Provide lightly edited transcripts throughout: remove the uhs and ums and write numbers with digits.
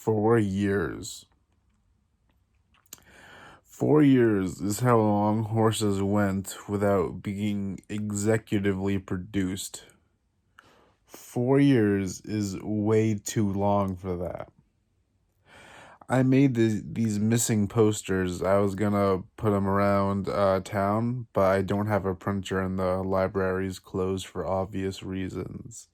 4 years. 4 years is how long Horses went without being executively produced. 4 years is way too long for that. I made these missing posters. I was gonna put them around town, but I don't have a printer and the library's closed for obvious reasons.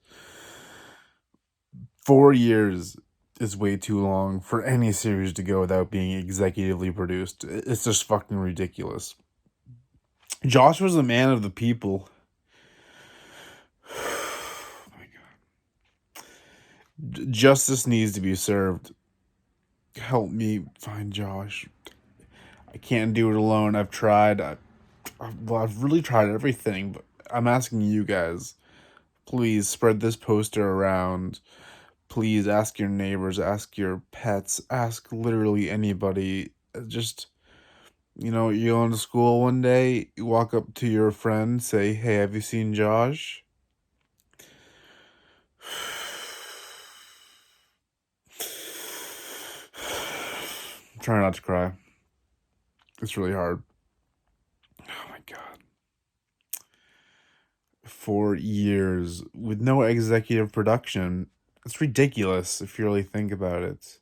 4 years is way too long for any series to go without being executively produced. It's just fucking ridiculous. Josh was a man of the people. Oh my God. Justice needs to be served. Help me find Josh. I can't do it alone. I've tried. I've really tried everything, but I'm asking you guys. Please spread this poster around. Please ask your neighbors, ask your pets, ask literally anybody. Just, you go into school one day, you walk up to your friend, say, "Hey, have you seen Josh?" I'm trying not to cry. It's really hard. Oh my God. 4 years with no executive production. It's ridiculous if you really think about it.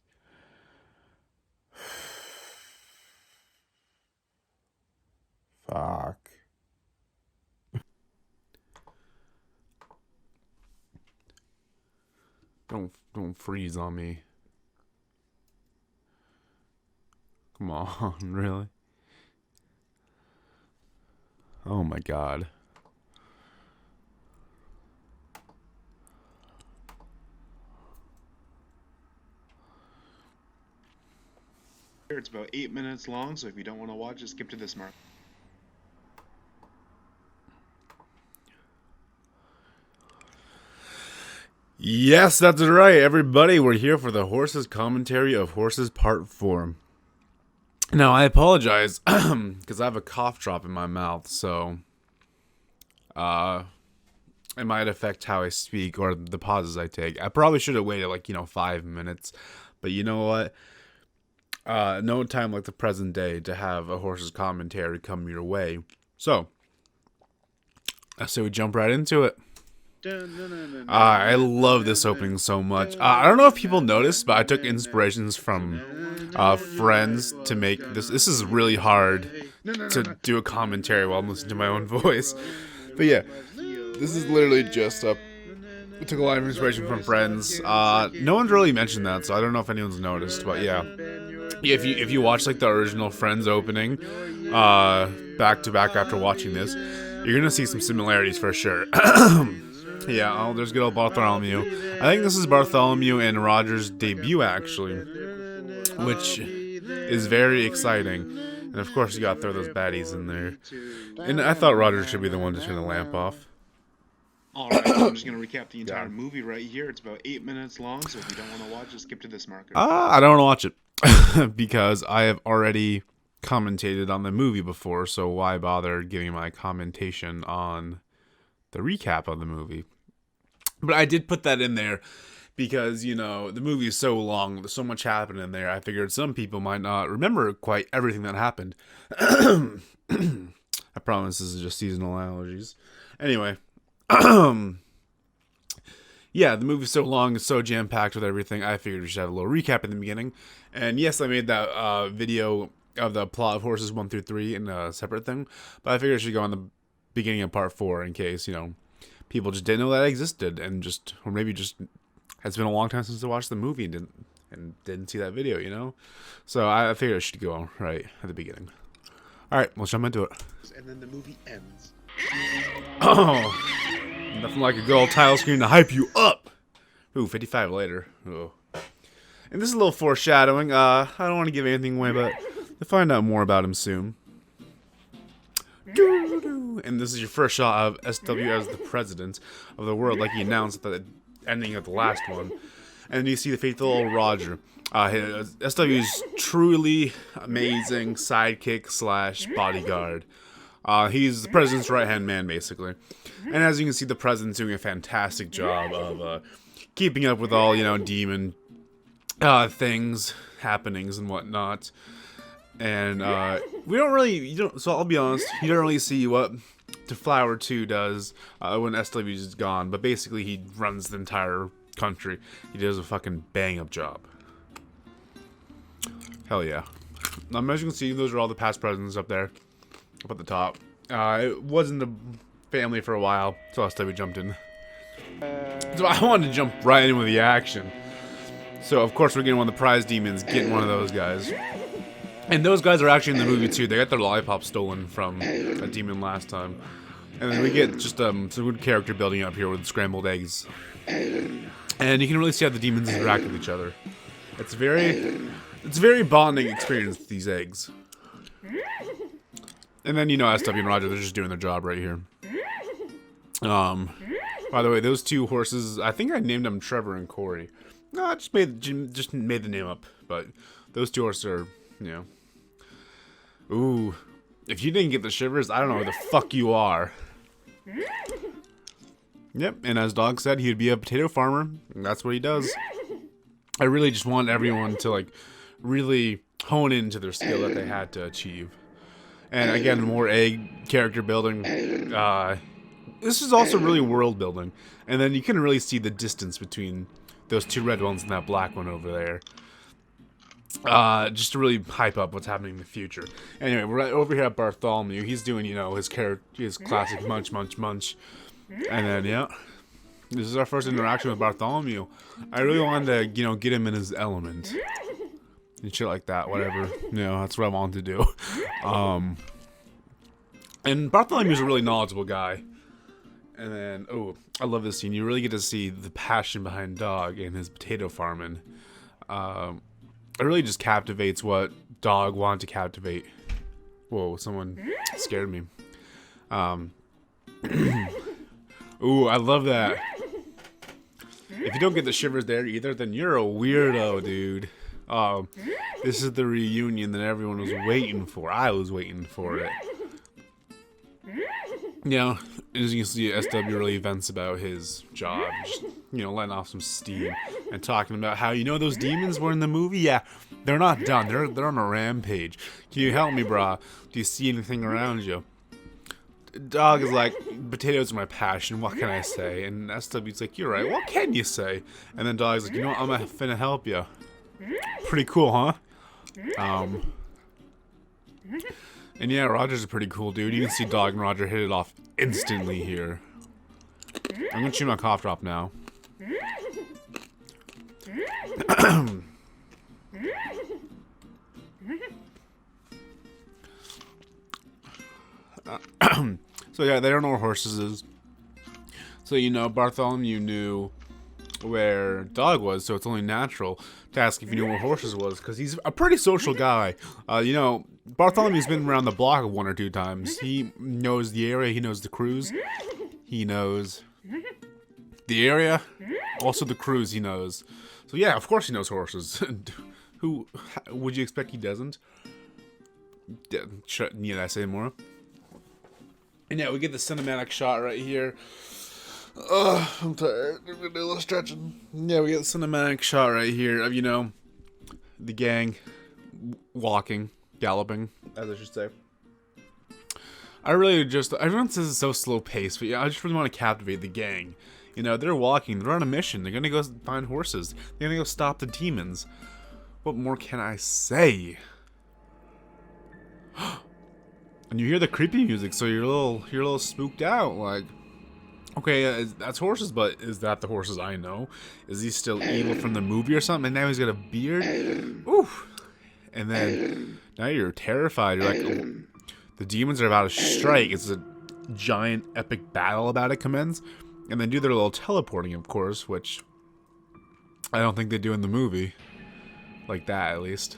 Fuck. Don't freeze on me. Come on, really? Oh my God. It's about 8 minutes long, so if you don't want to watch, just skip to this mark. Yes, that's right, everybody. We're here for the Horses commentary of Horses Part 4. Now, I apologize, because I have a cough drop in my mouth, so it might affect how I speak or the pauses I take. I probably should have waited 5 minutes, but you know what? No time like the present day to have a Horses commentary come your way. So, I say we jump right into it. I love this opening so much. I don't know if people noticed, but I took inspirations from Friends to make this. This is really hard to do a commentary while I'm listening to my own voice. But yeah, this is literally just we took a lot of inspiration from Friends. No one's really mentioned that, so I don't know if anyone's noticed. But yeah, if you watch the original Friends opening, back to back after watching this, you're gonna see some similarities for sure. Yeah, there's good old Bartholomew. I think this is Bartholomew and Roger's debut, actually, which is very exciting. And of course, you gotta throw those baddies in there. And I thought Roger should be the one to turn the lamp off. Alright, so I'm just going to recap the entire movie right here. It's about 8 minutes long, so if you don't want to watch, just skip to this marker. I don't want to watch it because I have already commentated on the movie before, so why bother giving my commentation on the recap of the movie? But I did put that in there because, the movie is so long, there's so much happened in there, I figured some people might not remember quite everything that happened. I promise this is just seasonal allergies. Anyway, yeah, the movie's so long, it's so jam-packed with everything, I figured we should have a little recap in the beginning. And yes, I made that video of the plot of Horses 1 through 3 in a separate thing, but I figured I should go on the beginning of part 4 in case, people just didn't know that existed, and or maybe just it's been a long time since I watched the movie and didn't see that video, So I figured I should go right at the beginning. All right, let's jump into it. And then the movie ends. Oh, nothing like a good old title screen to hype you up. Ooh, 55 later. Oh. And this is a little foreshadowing. I don't want to give anything away, but you'll find out more about him soon. And this is your first shot of SW as the president of the world, like he announced at the ending of the last one. And you see the faithful old Roger, SW's truly amazing sidekick / bodyguard. He's the president's right-hand man, basically. And as you can see, the president's doing a fantastic job of keeping up with all, demon things, happenings, and whatnot. And we don't really, so I'll be honest, you don't really see what Flower 2 does when SW is gone, but basically he runs the entire country. He does a fucking bang-up job. Hell yeah. As you can see, those are all the past presidents up there, up at the top. It was in the family for a while, so SW jumped in. So I wanted to jump right in with the action. So of course we're getting one of the prize demons, getting one of those guys. And those guys are actually in the movie too. They got their lollipop stolen from a demon last time. And then we get just some good character building up here with scrambled eggs. And you can really see how the demons interact with each other. It's a very bonding experience with these eggs. And then, SW and Roger, they're just doing their job right here. By the way, those two horses, I think I named them Trevor and Corey. No, I just made the name up. But those two horses are, Ooh, if you didn't get the shivers, I don't know who the fuck you are. Yep, and as Dog said, he'd be a potato farmer, and that's what he does. I really just want everyone to, really hone into their skill that they had to achieve. And again, more egg character building. This is also really world building. And then you can really see the distance between those two red ones and that black one over there. Just to really hype up what's happening in the future. Anyway, we're right over here at Bartholomew. He's doing, his classic munch, munch, munch. And then, this is our first interaction with Bartholomew. I really wanted to, get him in his element. And shit like that, whatever. That's what I wanted to do. And Bartholomew's a really knowledgeable guy. And then, I love this scene. You really get to see the passion behind Dog and his potato farming. It really just captivates what Dog wanted to captivate. Whoa, someone scared me. Ooh, I love that. If you don't get the shivers there either, then you're a weirdo, dude. This is the reunion that everyone was waiting for. I was waiting for it. As you can see, SW really vents about his job, just, letting off some steam and talking about how, those demons were in the movie? Yeah, they're not done. They're on a rampage. Can you help me, brah? Do you see anything around you? Dog is like, potatoes are my passion. What can I say? And SW's like, you're right. What can you say? And then Dog's like, I'm finna help you. Pretty cool, huh? And yeah, Roger's a pretty cool dude. You can see Dog and Roger hit it off instantly here. I'm gonna chew my cough drop now. So yeah, they don't know where Whorses is. So Bartholomew knew where Dog was, so it's only natural to ask if you knew where Whorses was, because he's a pretty social guy. Bartholomew's been around the block one or two times. He knows the area, he knows the crews, he knows the area, also the crews he knows. So yeah, of course he knows Whorses. Who would you expect he doesn't? Need I say more? And yeah, we get the cinematic shot right here. I'm tired. I'm gonna do a little stretching. Yeah, we get the cinematic shot right here of, the gang walking, galloping, as I should say. Everyone says it's so slow paced, but yeah, I just really want to captivate the gang. They're walking, they're on a mission, they're gonna go find Whorses, they're gonna go stop the demons. What more can I say? And you hear the creepy music, so you're a little spooked out, like, okay, that's Whorses, but is that the Whorses I know? Is he still evil from the movie or something? And now he's got a beard? Oof. And then, now you're terrified. You're like, oh, the demons are about to strike. It's a giant, epic battle about to commence. And then do their little teleporting, of course, which I don't think they do in the movie. Like that, at least.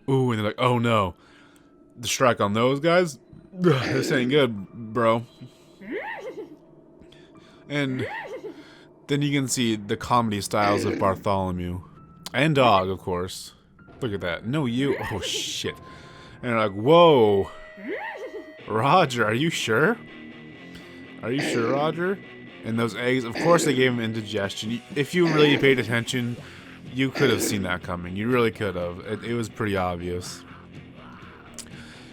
Ooh, and they're like, oh no. The strike on those guys? This ain't good, bro. And then you can see the comedy styles of Bartholomew. And Dog, of course. Look at that. No, you. Oh, shit. And they're like, whoa. Roger, are you sure? Are you sure, Roger? And those eggs, of course they gave him indigestion. If you really paid attention You could have seen that coming. You really could have. It was pretty obvious.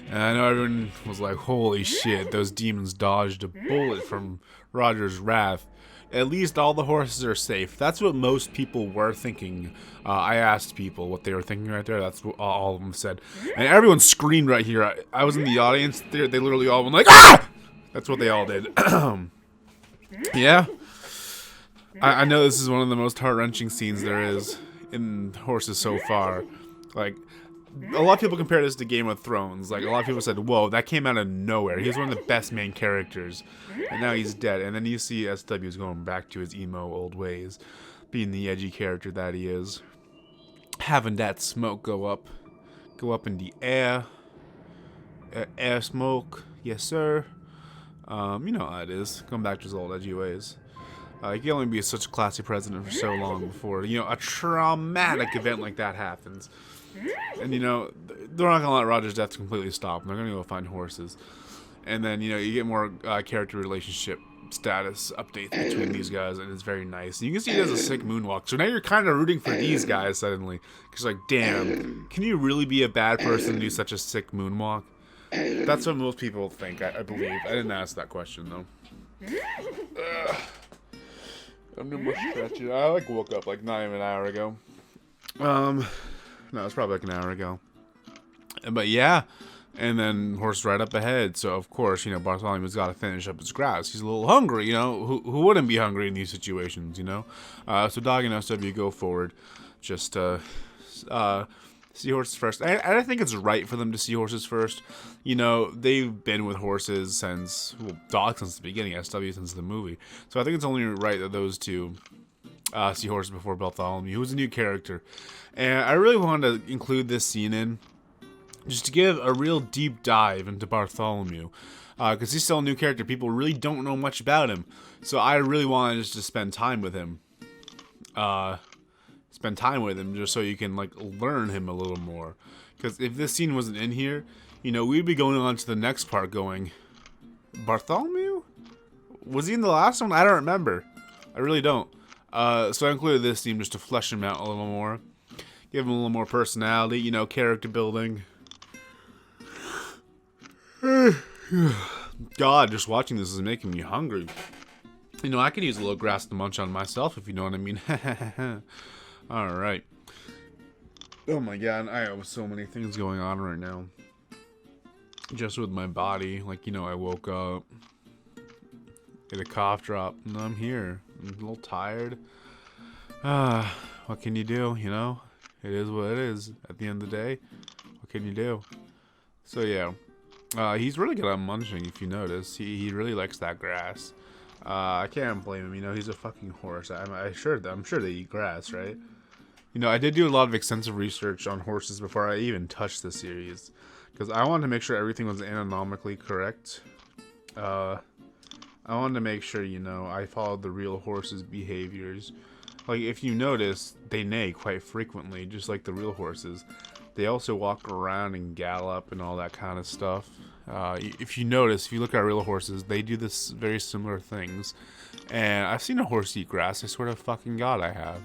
And I know everyone was like, holy shit, those demons dodged a bullet from Roger's wrath. At least all the horses are safe. That's what most people were thinking. I asked people what they were thinking right there. That's what all of them said. And everyone screamed right here. I was in the audience. They literally all went like, ah! That's what they all did. Yeah. I know this is one of the most heart-wrenching scenes there is in Horses so far. Like, a lot of people compare this to Game of Thrones. Like, a lot of people said, whoa, that came out of nowhere. He was one of the best main characters. And now he's dead. And then you see SW's going back to his emo old ways. Being the edgy character that he is. Having that smoke go up in the air. Air smoke. Yes, sir. You know how it is. Going back to his old edgy ways. You can only be such a classy president for so long before, a traumatic event like that happens. And, they're not going to let Roger's death completely stop. They're going to go find Horses. And then, you get more character relationship status updates between these guys, and it's very nice. And you can see he does a sick moonwalk. So now you're kind of rooting for these guys suddenly. Because, like, damn, can you really be a bad person and do such a sick moonwalk? That's what most people think, I believe. I didn't ask that question, though. I'm no more stretching. I woke up like not even an hour ago. No, it's probably like an hour ago. But yeah, and then horse right up ahead. So of course, Bartholomew's got to finish up his grass. He's a little hungry. Who wouldn't be hungry in these situations? So Dog and SW go forward, just see Horses first. I think it's right for them to see Horses first. They've been with Horses since, Dog since the beginning, SW since the movie. So I think it's only right that those two see Horses before Bartholomew, who's a new character. And I really wanted to include this scene in, just to give a real deep dive into Bartholomew. Because he's still a new character. People really don't know much about him. So I really wanted just to spend time with him. Just so you can learn him a little more. Because if this scene wasn't in here, we'd be going on to the next part going, Bartholomew? Was he in the last one? I don't remember. I really don't. So I included this scene just to flesh him out a little more. Give him a little more personality, character building. God, just watching this is making me hungry. I could use a little grass to munch on myself, if you know what I mean. Alright. Oh my god, I have so many things going on right now. Just with my body. I woke up, get a cough drop, and I'm here. I'm a little tired. What can you do, It is what it is. At the end of the day, what can you do? So yeah. He's really good at munching, if you notice. He really likes that grass. I can't blame him, he's a fucking horse. I'm sure they eat grass, right? I did do a lot of extensive research on horses before I even touched the series. Because I wanted to make sure everything was anatomically correct. I wanted to make sure, I followed the real horse's behaviors. If you notice, they neigh quite frequently, just like the real horses. They also walk around and gallop and all that kind of stuff. If you notice, if you look at real horses, they do this very similar things. And I've seen a horse eat grass. I swear to fucking God I have.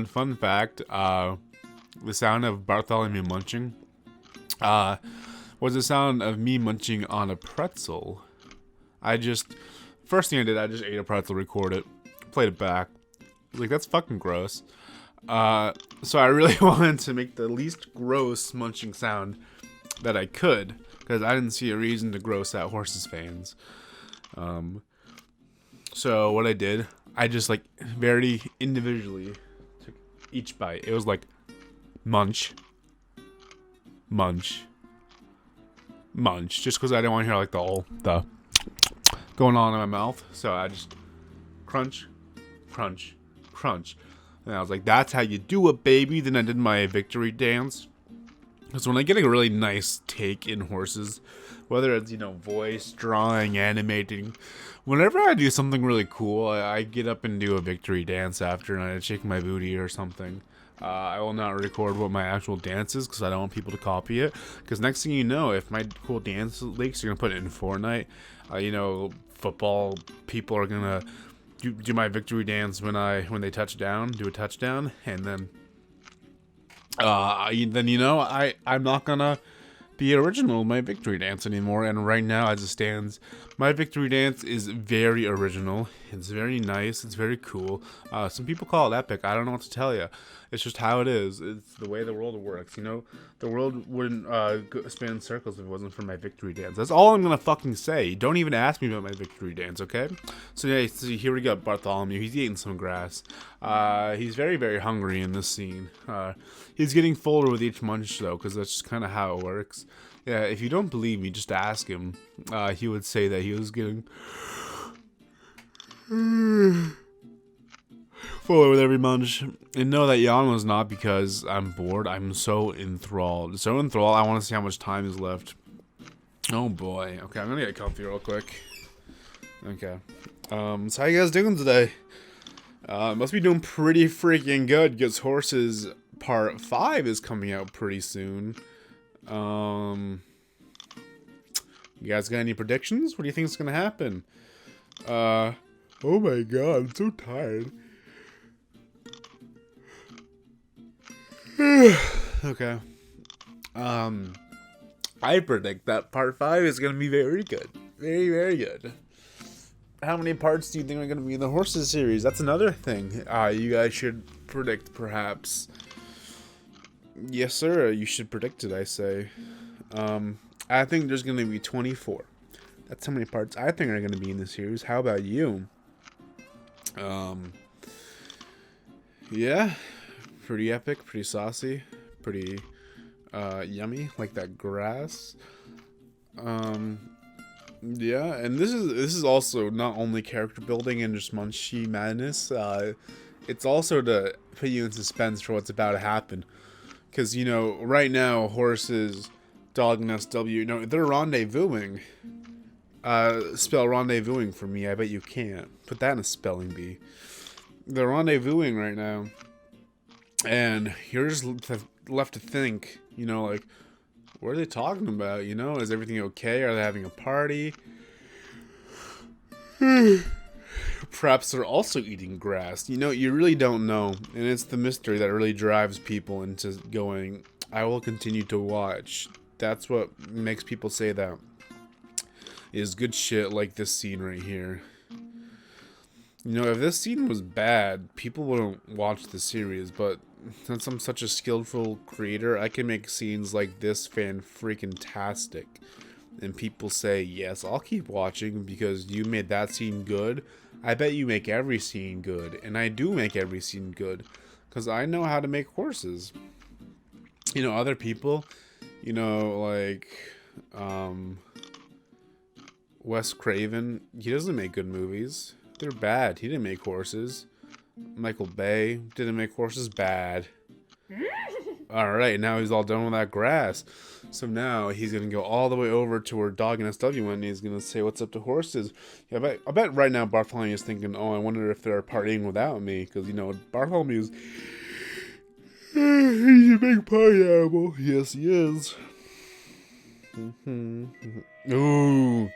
Fun fact, the sound of Bartholomew munching was the sound of me munching on a pretzel. First thing I did, I just ate a pretzel, recorded it, played it back. That's fucking gross. So I really wanted to make the least gross munching sound that I could, because I didn't see a reason to gross out Horses fans. So what I did, I just very individually took each bite. It was munch, munch, munch, just because I didn't want to hear the going on in my mouth. So I just crunch, crunch, crunch. And I was like, that's how you do it, baby. Then I did my victory dance. Because when I get a really nice take in Whorses, whether it's, voice, drawing, animating, whenever I do something really cool, I get up and do a victory dance after, and I shake my booty or something. I will not record what my actual dance is because I don't want people to copy it. Because next thing you know, if my cool dance leaks, you're going to put it in Fortnite. Football people are going to do my victory dance when they touch down, do a touchdown, and then I'm not gonna be original with my victory dance anymore. And right now, as it stands, my victory dance is very original. It's very nice. It's very cool. Some people call it epic. I don't know what to tell you. It's just how it is. It's the way the world works. The world wouldn't spin in circles if it wasn't for my victory dance. That's all I'm gonna fucking say. Don't even ask me about my victory dance, okay? So yeah, here we got Bartholomew. He's eating some grass. He's very, very hungry in this scene. He's getting fuller with each munch though, because that's just kind of how it works. Yeah, if you don't believe me, just ask him. He would say that he was getting fuller with every munch. And know that yawn was not because I'm bored. I'm so enthralled. So enthralled, I want to see how much time is left. Oh boy. Okay, I'm gonna get comfy real quick. Okay. So how you guys doing today? Must be doing pretty freaking good because Whorses Part 5 is coming out pretty soon. You guys got any predictions? What do you think is gonna happen? Oh my god, I'm so tired. Okay. I predict that Part 5 is gonna be very good. Very, very good. How many parts do you think are gonna be in the Whorses series? That's another thing. You guys should predict, perhaps. Yes, sir. You should predict it, I say. I think there's going to be 24. That's how many parts I think are going to be in the series. How about you? Yeah. Pretty epic, pretty saucy, pretty yummy, like that grass. Yeah, and this is also not only character building and just munchy madness. It's also to put you in suspense for what's about to happen. Because, right now, Whorses, Dog, and SW, they're rendezvousing. Spell rendezvousing for me. I bet you can't. Put that in a spelling bee. They're rendezvousing right now. And you're just left to think, what are they talking about? Is everything okay? Are they having a party? Perhaps they're also eating grass. You really don't know. And it's the mystery that really drives people into going, I will continue to watch. That's what makes people say that. Is good shit like this scene right here. If this scene was bad, people wouldn't watch the series. But since I'm such a skillful creator, I can make scenes like this fan-freaking-tastic. And people say, yes, I'll keep watching because you made that scene good. I bet you make every scene good. And I do make every scene good. Because I know how to make Whorses. Other people, Wes Craven, he doesn't make good movies. They're bad. He didn't make Whorses. Michael Bay didn't make Whorses. Bad. Alright, now he's all done with that grass. So now he's going to go all the way over to where Dog and SW went, and he's going to say what's up to Whorses. Yeah, I bet right now Bartholomew is thinking, oh, I wonder if they're partying without me. Because, Bartholomew's... he's a big party animal. Yes, he is. Ooh.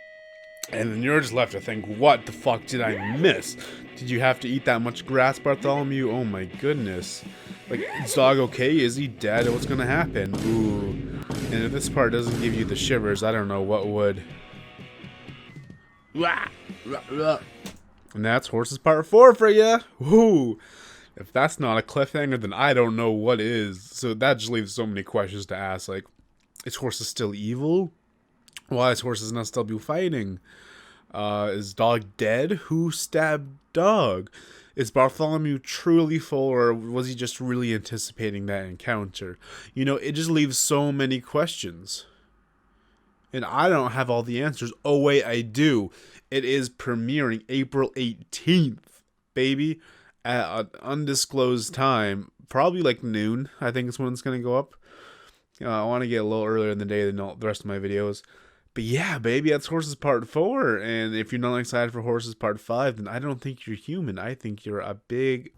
And then you're just left to think, what the fuck did I miss? Did you have to eat that much grass, Bartholomew? Oh my goodness. Is Dog okay? Is he dead? What's gonna happen? Ooh. And if this part doesn't give you the shivers, I don't know what would. And that's Whorses Part 4 for ya. Woo. If that's not a cliffhanger, then I don't know what is. So that just leaves so many questions to ask. Is Whorses still evil? Why is Whorses and SW fighting? Is Dog dead? Who stabbed Dog? Is Bartholomew truly full, or was he just really anticipating that encounter? It just leaves so many questions. And I don't have all the answers. Oh, wait, I do. It is premiering April 18th, baby. at an undisclosed time, probably like noon. I think is when it's gonna go up. I want to get a little earlier in the day than all the rest of my videos. But yeah, baby, that's Horses Part 4. And if you're not excited for Horses Part 5, then I don't think you're human. I think you're a big